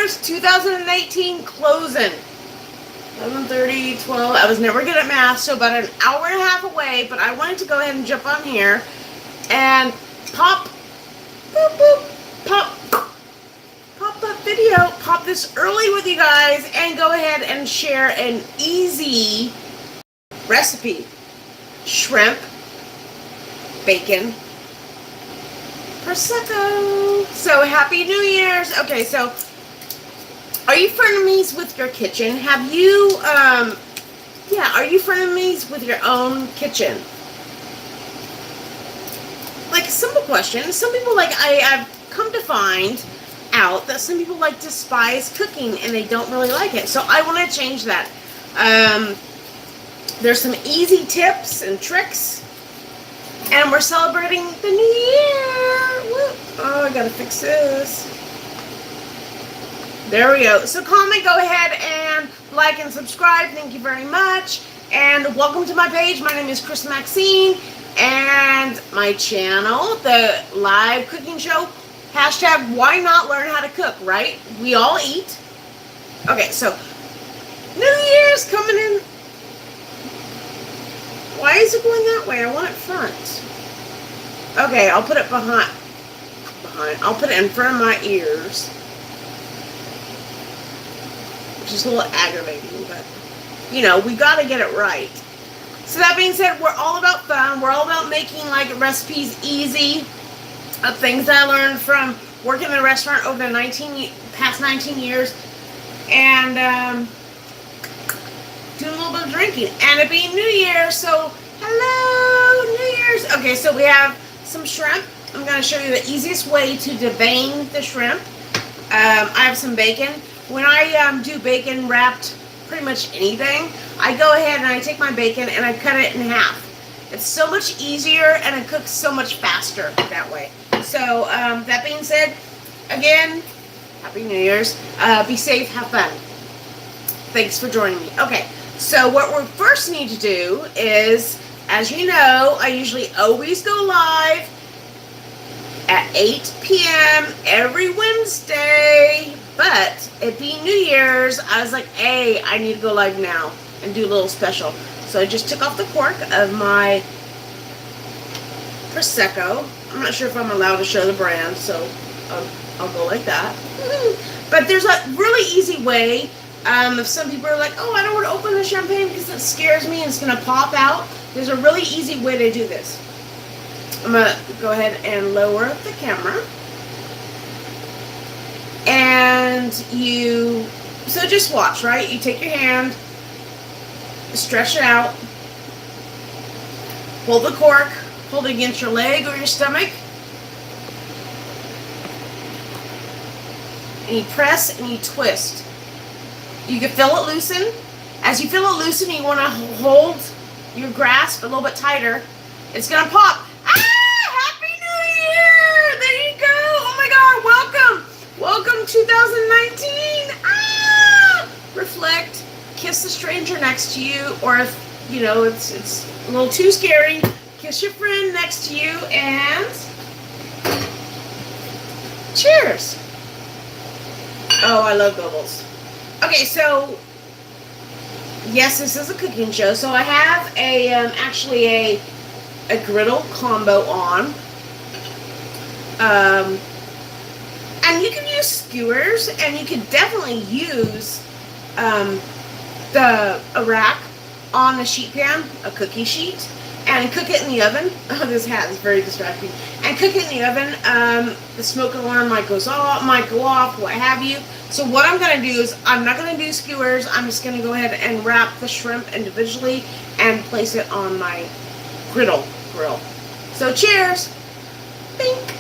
Year's 2018 closing. 11:30, 12. I was never good at math, so about an hour and a half away, but I wanted to go ahead and jump on here and pop, boop, boop, pop that video, pop this early with you guys, and go ahead and share an easy recipe. Shrimp, bacon, Prosecco. So happy New Year's. Okay, so are you frenemies with your kitchen? Have you, are you frenemies with your own kitchen? Like, a simple question. Some people, like, I've come to find out that some people, like, despise cooking and they don't really like it. So I want to change that. There's some easy tips and tricks. And we're celebrating the new year. Woo. Oh, I gotta fix this. There we go. So comment, go ahead and like and subscribe. Thank you very much. And welcome to my page. My name is Chris Maxine. And my channel, the live cooking show, hashtag why not learn how to cook, right? We all eat. Okay, so New Year's coming in. Why is it going that way? I want it front. Okay, I'll put it behind. I'll put it in front of my ears. Which is a little aggravating, but, you know, we got to get it right. So that being said, we're all about fun. We're all about making, like, recipes easy of things that I learned from working in a restaurant over the past 19 years. And, doing a little bit of drinking. And it being New Year, so hello, New Year's. Okay, so we have some shrimp. I'm going to show you the easiest way to devein the shrimp. I have some bacon. When I do bacon wrapped pretty much anything, I go ahead and I take my bacon and I cut it in half. It's so much easier and it cooks so much faster that way. So that being said, again, Happy New Year's. Be safe, have fun. Thanks for joining me. Okay, so what we first need to do is, as you know, I usually always go live at 8 p.m. every Wednesday. But it being New Year's, I was like, hey, I need to go live now and do a little special. So I just took off the cork of my Prosecco. I'm not sure if I'm allowed to show the brand, so I'll go like that. But there's a really easy way. If some people are like, oh, I don't want to open the champagne because it scares me and it's going to pop out. There's a really easy way to do this. I'm going to go ahead and lower the camera. And so just watch, right? You take your hand, stretch it out, hold the cork, hold it against your leg or your stomach, and you press and you twist. You can feel it loosen. As you feel it loosen, you want to hold your grasp a little bit tighter. It's going to pop. Happy New Year! There you go. Oh my God, welcome. Welcome 2019. Reflect, kiss the stranger next to you, or if, you know, it's a little too scary, kiss your friend next to you, and cheers. Oh, I love bubbles. Okay, so yes, this is a cooking show, so I have actually a griddle combo on. And you can use skewers, and you can definitely use a rack on a sheet pan, a cookie sheet, and cook it in the oven. Oh, this hat is very distracting. And cook it in the oven. The smoke alarm might go off, what have you. So what I'm going to do is, I'm not going to do skewers. I'm just going to go ahead and wrap the shrimp individually and place it on my grill. So cheers. Bink.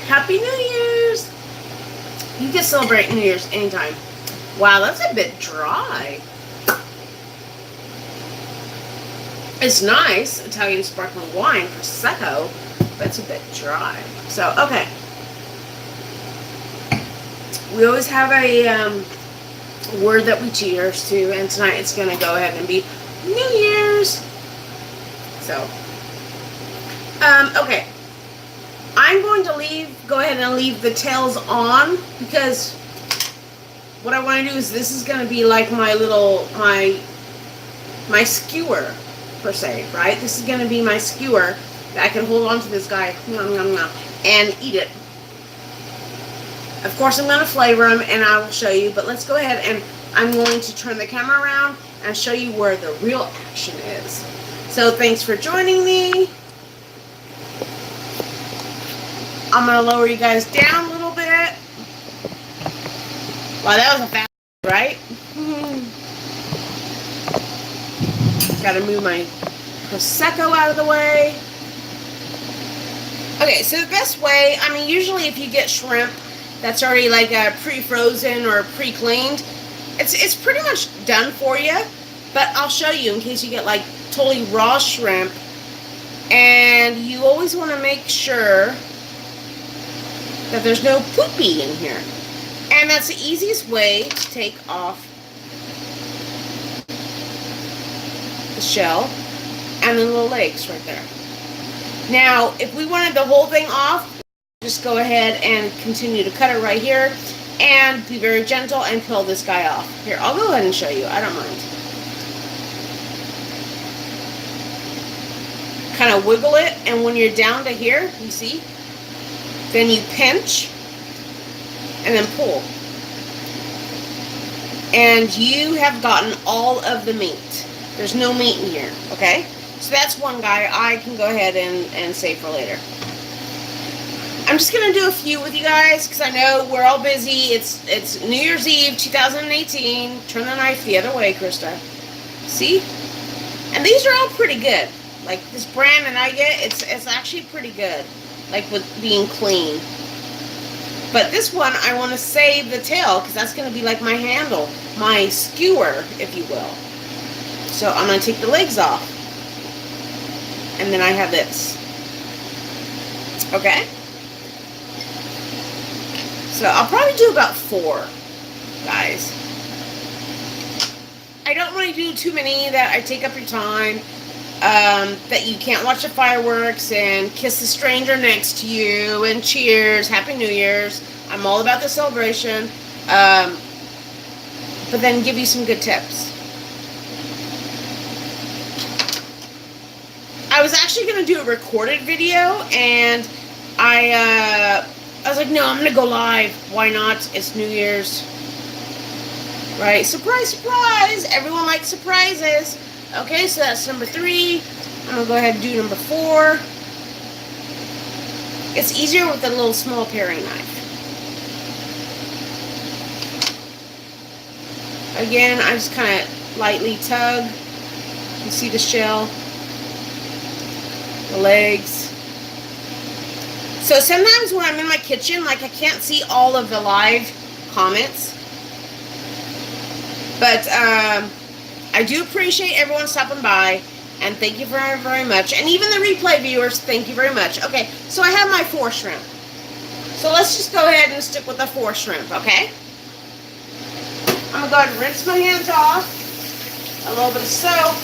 Happy New Year's. You can celebrate New Year's anytime. Wow, that's a bit dry. It's nice, Italian sparkling wine, Prosecco, but it's a bit dry. So, okay. We always have a word that we cheers to, and tonight it's going to go ahead and be New Year's. So, okay. I I'm going to go ahead and leave the tails on, because what I want to do is, this is going to be like my little, my skewer, per se, right? This is going to be my skewer that I can hold on to this guy, and eat it. Of course, I'm going to flavor them, and I will show you, but let's go ahead, and I'm going to turn the camera around and show you where the real action is. So thanks for joining me. I'm going to lower you guys down a little bit. Wow, that was a fast, right? Got to move my Prosecco out of the way. Okay, so the best way, I mean, usually if you get shrimp that's already like pre-frozen or pre-cleaned, it's pretty much done for you. But I'll show you in case you get like totally raw shrimp. And you always want to make sure that there's no poopy in here. And that's the easiest way to take off the shell and the little legs right there. Now, if we wanted the whole thing off, just go ahead and continue to cut it right here and be very gentle and peel this guy off. Here, I'll go ahead and show you. I don't mind. Kind of wiggle it, and when you're down to here, you see, then you pinch and then pull. And you have gotten all of the meat. There's no meat in here, okay? So that's one guy I can go ahead and save for later. I'm just going to do a few with you guys because I know we're all busy. It's New Year's Eve 2018. Turn the knife the other way, Krista. See? And these are all pretty good. Like this brand that I get, it's actually pretty good. Like with being clean. But this one, I want to save the tail because that's going to be like my handle. My skewer, if you will. So I'm going to take the legs off. And then I have this. Okay? So I'll probably do about 4, guys. I don't want to do too many that I take up your time. That you can't watch the fireworks and kiss the stranger next to you and cheers, Happy New Year's. I'm all about the celebration. But then give you some good tips. I was actually going to do a recorded video, and I was like, no, I'm going to go live. Why not? It's New Year's. Right? Surprise, surprise. Everyone likes surprises. Okay, so that's number 3. I'm going to go ahead and do number 4. It's easier with a little small paring knife. Again, I just kind of lightly tug. You see the shell, the legs. So sometimes when I'm in my kitchen, like I can't see all of the live comments. But I do appreciate everyone stopping by, and thank you very, very much. And even the replay viewers, thank you very much. Okay, so I have my 4 shrimp. So let's just go ahead and stick with the 4 shrimp, okay? I'm going to go ahead and rinse my hands off. A little bit of soap.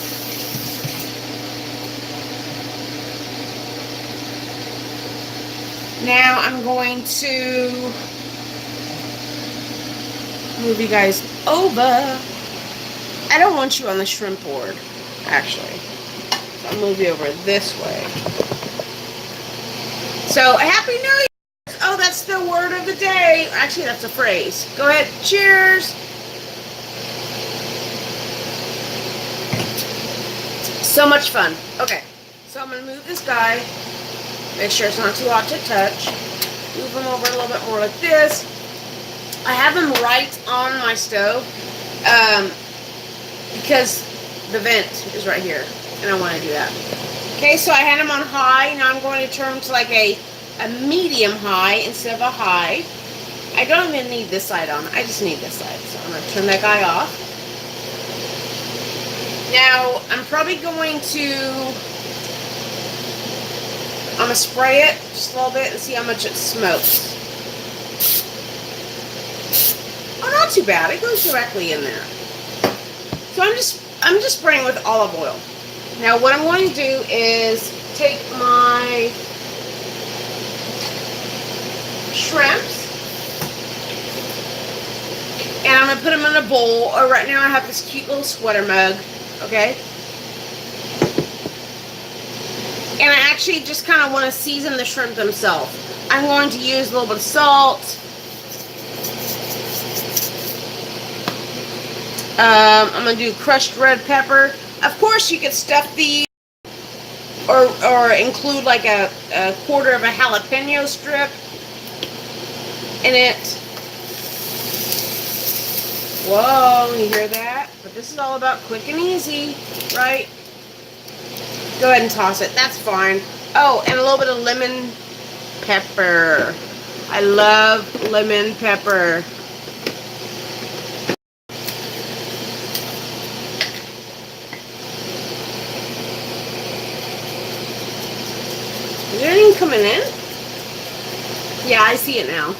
Now I'm going to move you guys over. I don't want you on the shrimp board, actually. So I'll move you over this way. So, Happy New Year! Oh, that's the word of the day. Actually, that's a phrase. Go ahead. Cheers! So much fun. Okay, so I'm going to move this guy. Make sure it's not too hot to touch. Move him over a little bit more like this. I have him right on my stove because the vent is right here, and I want to do that. Okay, so I had him on high. Now I'm going to turn him to like a medium high instead of a high. I don't even need this side on. I just need this side. So I'm going to turn that guy off. Now, I'm probably going to... I'm going to spray it just a little bit and see how much it smokes. Oh, not too bad. It goes directly in there. So I'm just spraying with olive oil. Now what I'm going to do is take my I'm going to put them in a bowl. Or right now I have this cute little sweater mug. Okay? And I actually just kind of want to season the shrimp themselves. I'm going to use a little bit of salt. I'm going to do crushed red pepper. Of course, you could stuff these or include like a quarter of a jalapeno strip in it. Whoa, you hear that? But this is all about quick and easy, right? Go ahead and toss it. That's fine. Oh, and a little bit of lemon pepper. I love lemon pepper. Is there anything coming in? Yeah, I see it now.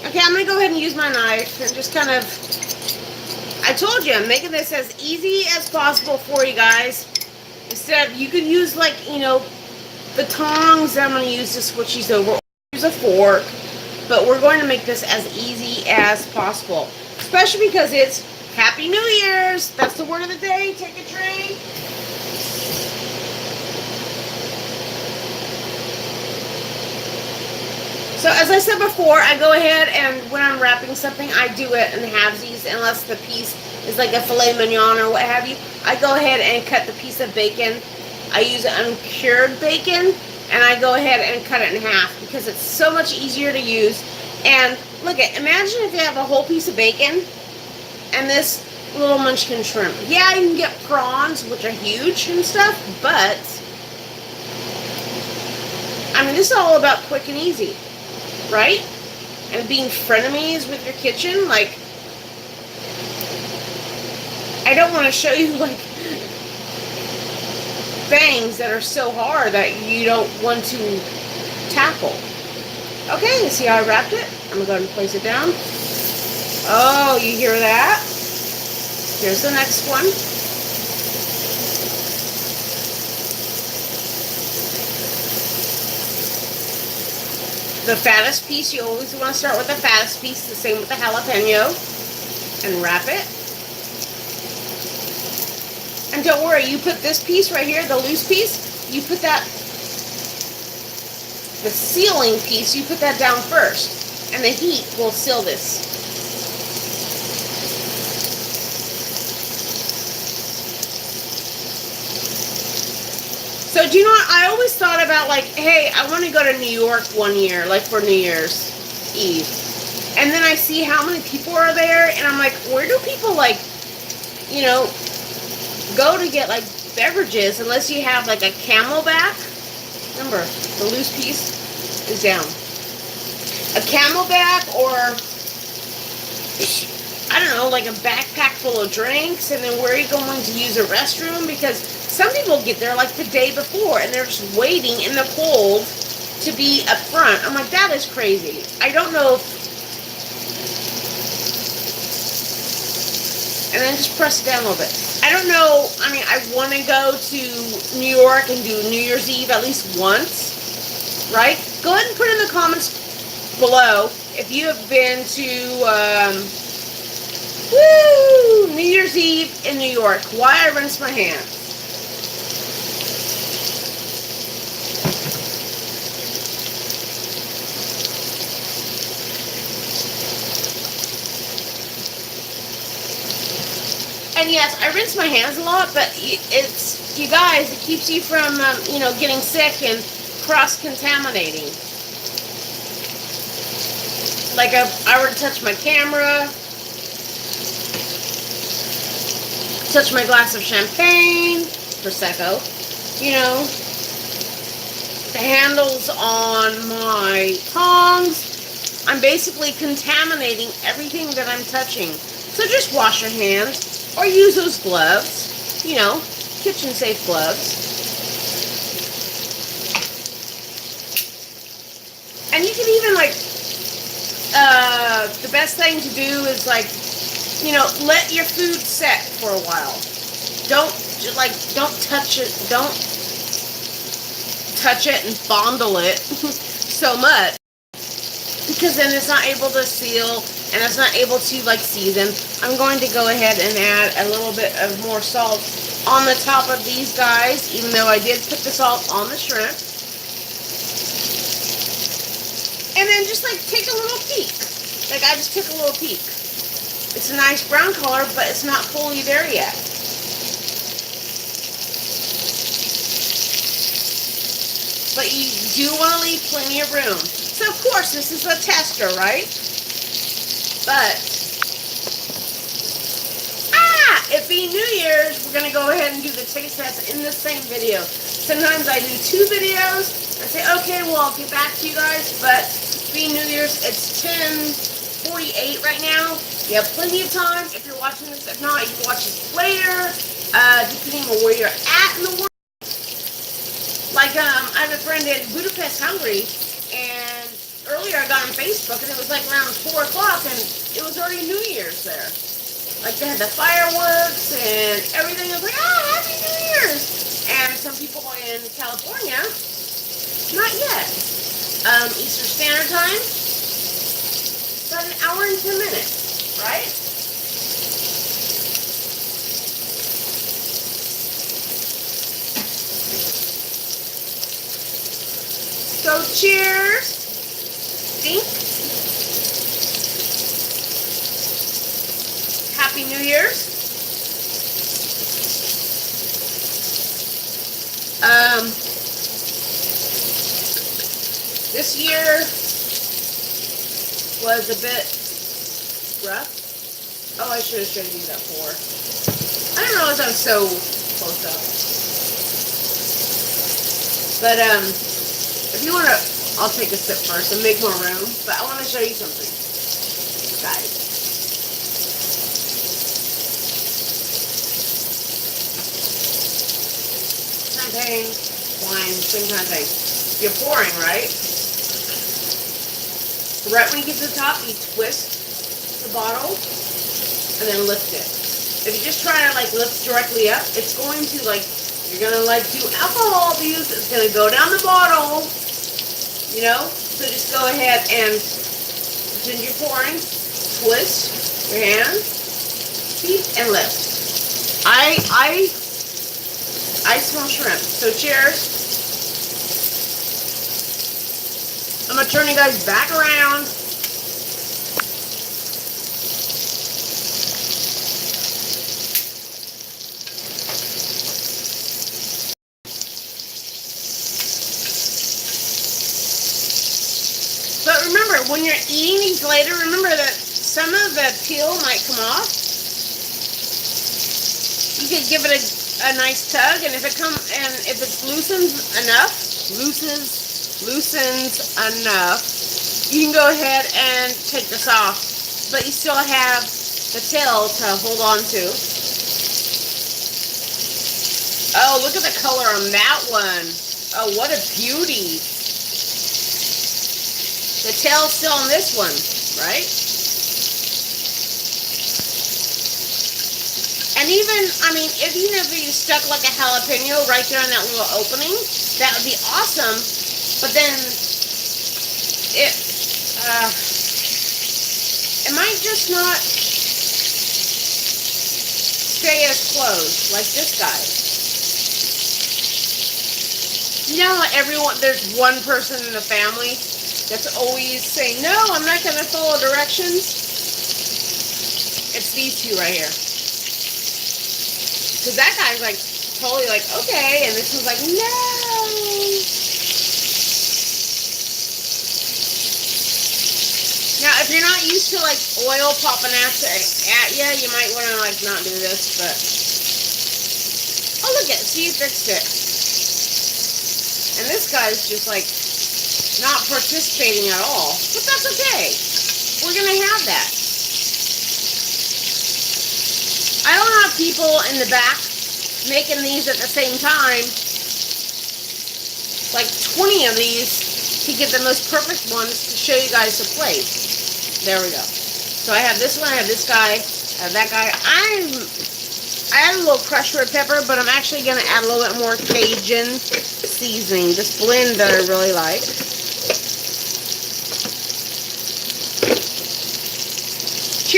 Okay, I'm going to go ahead and use my knife and just kind of... I told you, I'm making this as easy as possible for you guys. Instead, you could use, like, you know, the tongs that I'm going to use to switch these over. Or use a fork. But we're going to make this as easy as possible. Especially because it's Happy New Year's. That's the word of the day. Take a drink. So as I said before, I go ahead and when I'm wrapping something, I do it in halvesies unless the piece is like a filet mignon or what have you. I go ahead and cut the piece of bacon. I use uncured bacon and I go ahead and cut it in half because it's so much easier to use. And look at, imagine if you have a whole piece of bacon and this little munchkin shrimp. Yeah, you can get prawns, which are huge and stuff, but I mean, this is all about quick and easy. Right? And being frenemies with your kitchen, like, I don't want to show you, like, things that are so hard that you don't want to tackle. Okay, you see how I wrapped it? I'm going to go ahead and place it down. Oh, you hear that? Here's the next one. The fattest piece, you always want to start with the fattest piece, the same with the jalapeno, and wrap it. And don't worry, you put this piece right here, the loose piece, you put that, the sealing piece, you put that down first, and the heat will seal this. So do you know what, I always thought about like, hey, I want to go to New York one year, like for New Year's Eve. And then I see how many people are there, and I'm like, where do people like, you know, go to get like beverages unless you have like a Camelback? Remember, the loose piece is down. A Camelback or, I don't know, like a backpack full of drinks, and then where are you going to use a restroom? Because some people get there like the day before and they're just waiting in the cold to be up front. I'm like, that is crazy. I don't know if... And then just press it down a little bit. I don't know. I mean, I want to go to New York and do New Year's Eve at least once. Right? Go ahead and put in the comments below if you have been to New Year's Eve in New York. Why I rinse my hands. And yes, I rinse my hands a lot, but it's, you guys, it keeps you from, you know, getting sick and cross-contaminating. Like if I were to touch my camera, touch my glass of champagne, Prosecco, you know, the handles on my tongs, I'm basically contaminating everything that I'm touching. So just wash your hands. Or use those gloves, you know, kitchen safe gloves. And you can even like, the best thing to do is like, you know, let your food set for a while. Don't touch it, don't touch it and fondle it so much. Because then it's not able to seal, and it's not able to like season, I'm going to go ahead and add a little bit of more salt on the top of these guys, even though I did put the salt on the shrimp. And then just like take a little peek. Like I just took a little peek. It's a nice brown color, but it's not fully there yet. But you do want to leave plenty of room. So of course this is a tester, right? But it being New Year's, we're gonna go ahead and do the taste test in the same video. Sometimes I do 2 videos. I say, okay, well I'll get back to you guys. But being New Year's, it's 10:48 right now. You have plenty of time if you're watching this. If not, you can watch this later, depending on where you're at in the world. Like, I have a friend in Budapest, Hungary, and earlier I got on Facebook, and it was like around 4 o'clock, and it was already New Year's there. Like, they had the fireworks and everything. I was like, Happy New Year's! And some people in California, not yet. Eastern Standard Time, about an hour and 10 minutes, right? So cheers. Dink. Happy New Year's. This year was a bit rough. Oh, I should have shown you that before. I didn't realize I was so close up. But if you want to, I'll take a sip first and make more room. But I want to show you something, guys. Champagne, wine, same kind of thing. You're pouring, right? Right when you get to the top, you twist the bottle and then lift it. If you just try to like lift directly up, it's going to like, you're gonna like do alcohol abuse. It's gonna go down the bottle, you know. So just go ahead and pretend you're pouring, twist your hand, keep and lift. I smell shrimp. So cheers. I'm gonna turn you guys back around. But remember, when you're eating these later, remember that some of the peel might come off. You could give it a nice tug, and if it loosens enough, you can go ahead and take this off. But you still have the tail to hold on to. Oh, look at the color on that one. Oh, what a beauty. The tail's still on this one, right? And even if you stuck like a jalapeno right there in that little opening, that would be awesome. But then it might just not stay as close like this guy. You know how there's one person in the family that's always saying, no, I'm not going to follow directions. It's these two right here. Because that guy's like totally like, okay, and this one's like, no. Now, if you're not used to like oil popping at you, you might want to like not do this, but oh, look at it. See, you fixed it. And this guy's just like not participating at all, but that's okay. We're gonna have that. I don't have people in the back making these at the same time, like 20 of these to get the most perfect ones to show you guys the plate. There we go. So I have this one, I have this guy, I have that guy. I add a little crushed red pepper, but I'm actually gonna add a little bit more Cajun seasoning, this blend that I really like.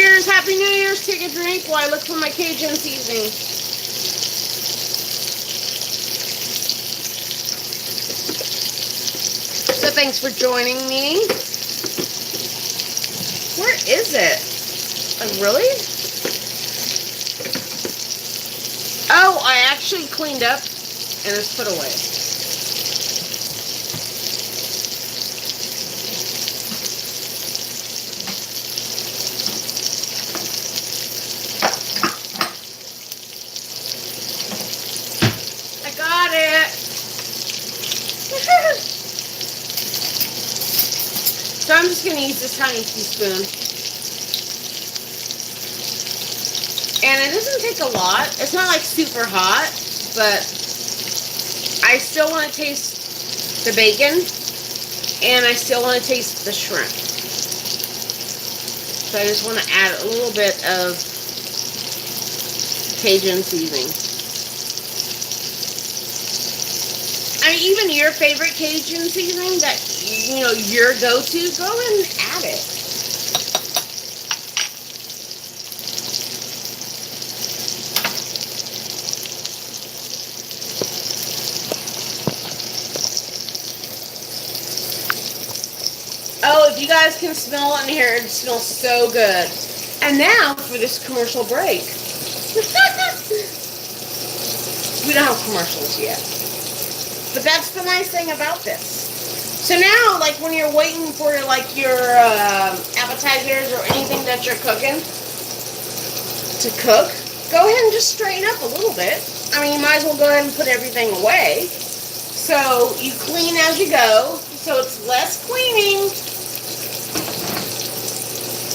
Year's. Happy New Year's. Take a drink while I look for my Cajun seasoning. So thanks for joining me. Where is it? Really? Oh, I actually cleaned up and it's put away. I got it. So I'm just going to use this tiny teaspoon. And it doesn't take a lot. It's not like super hot, but I still want to taste the bacon and I still want to taste the shrimp. So I just want to add a little bit of Cajun seasoning. I mean, even your favorite Cajun seasoning that, you know, your go-to, go ahead and add it. Oh, if you guys can smell it in here, it smells so good. And now for this commercial break. We don't have commercials yet. But that's the nice thing about this. So now, like when you're waiting for your appetizers or anything that you're cooking to cook, go ahead and just straighten up a little bit. I mean, you might as well go ahead and put everything away. So you clean as you go, so it's less cleaning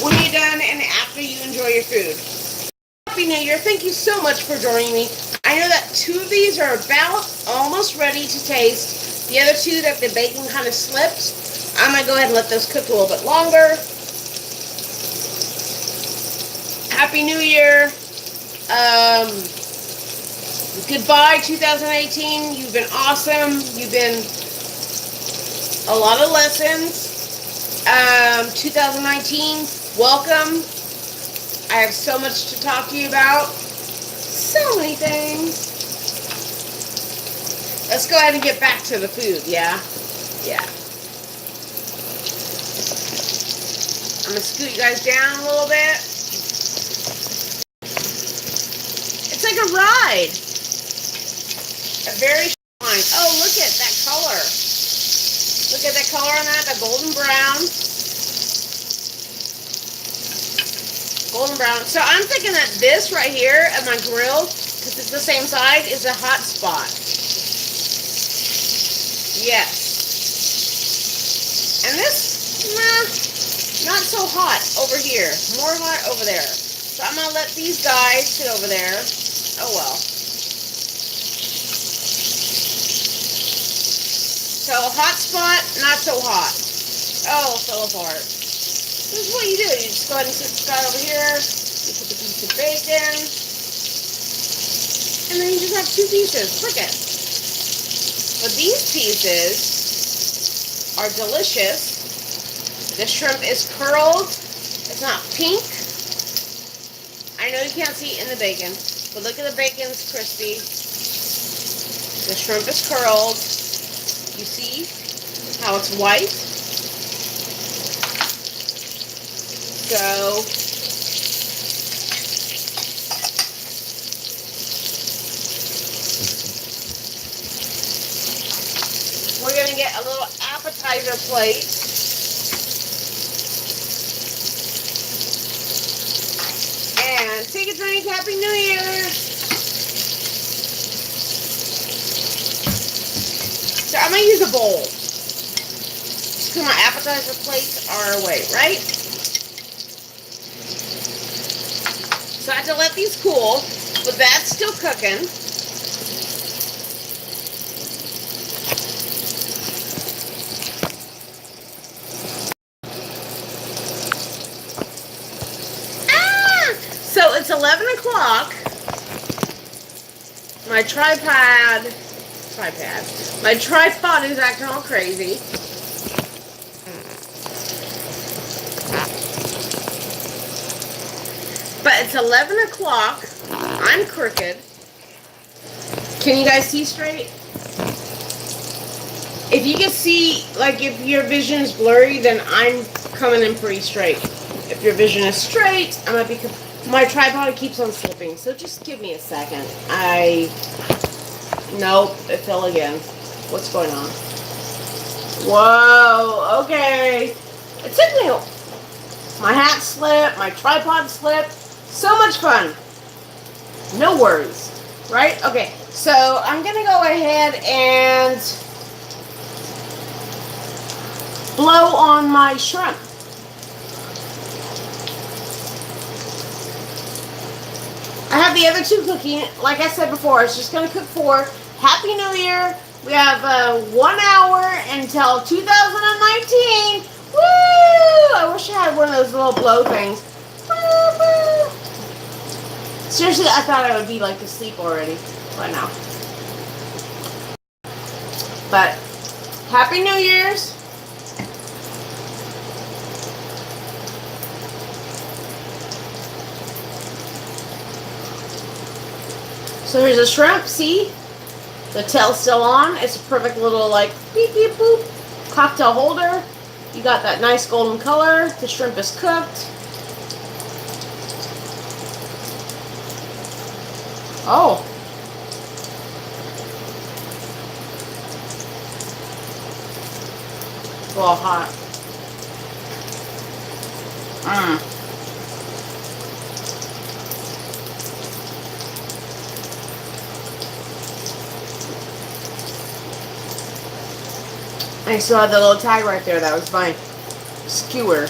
when you're done and after you enjoy your food. Happy New Year. Thank you so much for joining me. I know that 2 of these are about almost ready to taste. The other 2 that the bacon kind of slipped, I'm going to go ahead and let those cook a little bit longer. Happy New Year. Goodbye 2018. You've been awesome. You've been a lot of lessons. 2019, welcome. I have so much to talk to you about. So many things. Let's go ahead and get back to the food, yeah? Yeah. I'm going to scoot you guys down a little bit. It's like a ride. A very fine. Oh, look at that color. Look at that color on that, the golden brown. Golden brown. So I'm thinking that this right here at my grill, because it's the same side, is a hot spot. Yes. And this, not so hot over here. More hot over there. So I'm going to let these guys sit over there. Oh well. So hot spot, not so hot. Oh, fell apart. This is what you do. You just go ahead and sit the guy over here. You put the piece of bacon. And then you just have 2 pieces. Look at it. But these pieces are delicious. The shrimp is curled. It's not pink. I know you can't see it in the bacon, but look at the bacon's crispy. The shrimp is curled. You see how it's white? So we're going to get a little appetizer plate. And take a drink. Happy New Year. So I'm going to use a bowl. So my appetizer plates are away, right? So I have to let these cool, but that's still cooking. So it's 11 o'clock. My tripod is acting all crazy. But it's 11 o'clock. I'm crooked. Can you guys see straight? If you can see, like, if your vision is blurry, then I'm coming in pretty straight. If your vision is straight, I might be... My tripod keeps on slipping, so just give me a second. Nope, it fell again. What's going on? Whoa, okay. It took me... My hat slipped, my tripod slipped. So much fun. No worries, right? Okay, so I'm gonna go ahead and blow on my shrimp. I have the other two cooking. Like I said before, it's just gonna cook 4. Happy New Year. We have 1 hour until 2019. Woo! I wish I had one of those little blow things. Woo, woo. Seriously, I thought I would be like asleep already by now. But Happy New Year's. So here's a shrimp, see? The tail's still on. It's a perfect little like beep beep boop cocktail holder. You got that nice golden color. The shrimp is cooked. Oh. It's a little hot. I still had the little tag right there. That was my skewer.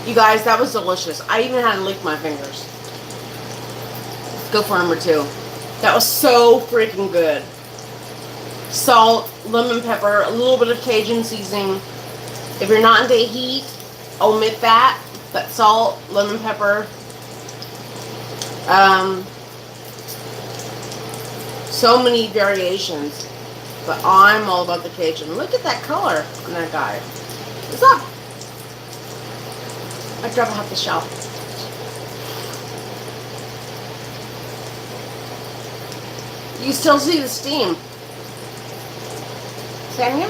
You guys, that was delicious. I even had to lick my fingers. Go for number 2. That was so freaking good. Salt, lemon pepper, a little bit of Cajun seasoning. If you're not into heat, omit that. But salt, lemon pepper. So many variations. But I'm all about the Cajun. Look at that color on that guy. What's up? I drop half the shell. You still see the steam. Sanya?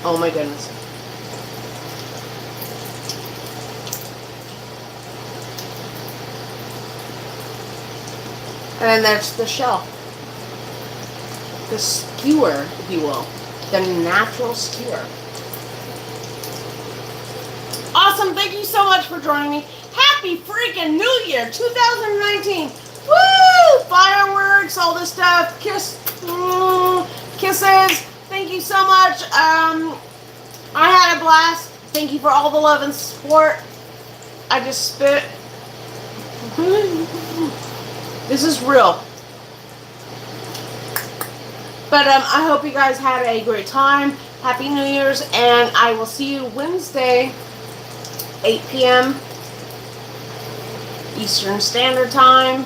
Oh my goodness. And then there's the shell. The skewer, if you will. The natural skewer. Awesome. Thank you so much for joining me. Happy freaking New Year 2019. Woo! Fireworks, all this stuff. Kisses. Thank you so much. I had a blast. Thank you for all the love and support. I just spit. This is real. But I hope you guys had a great time. Happy New Year's, and I will see you Wednesday, 8 p.m. Eastern Standard Time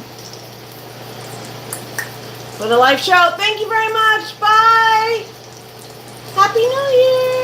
for the live show. Thank you very much. Bye. Happy New Year.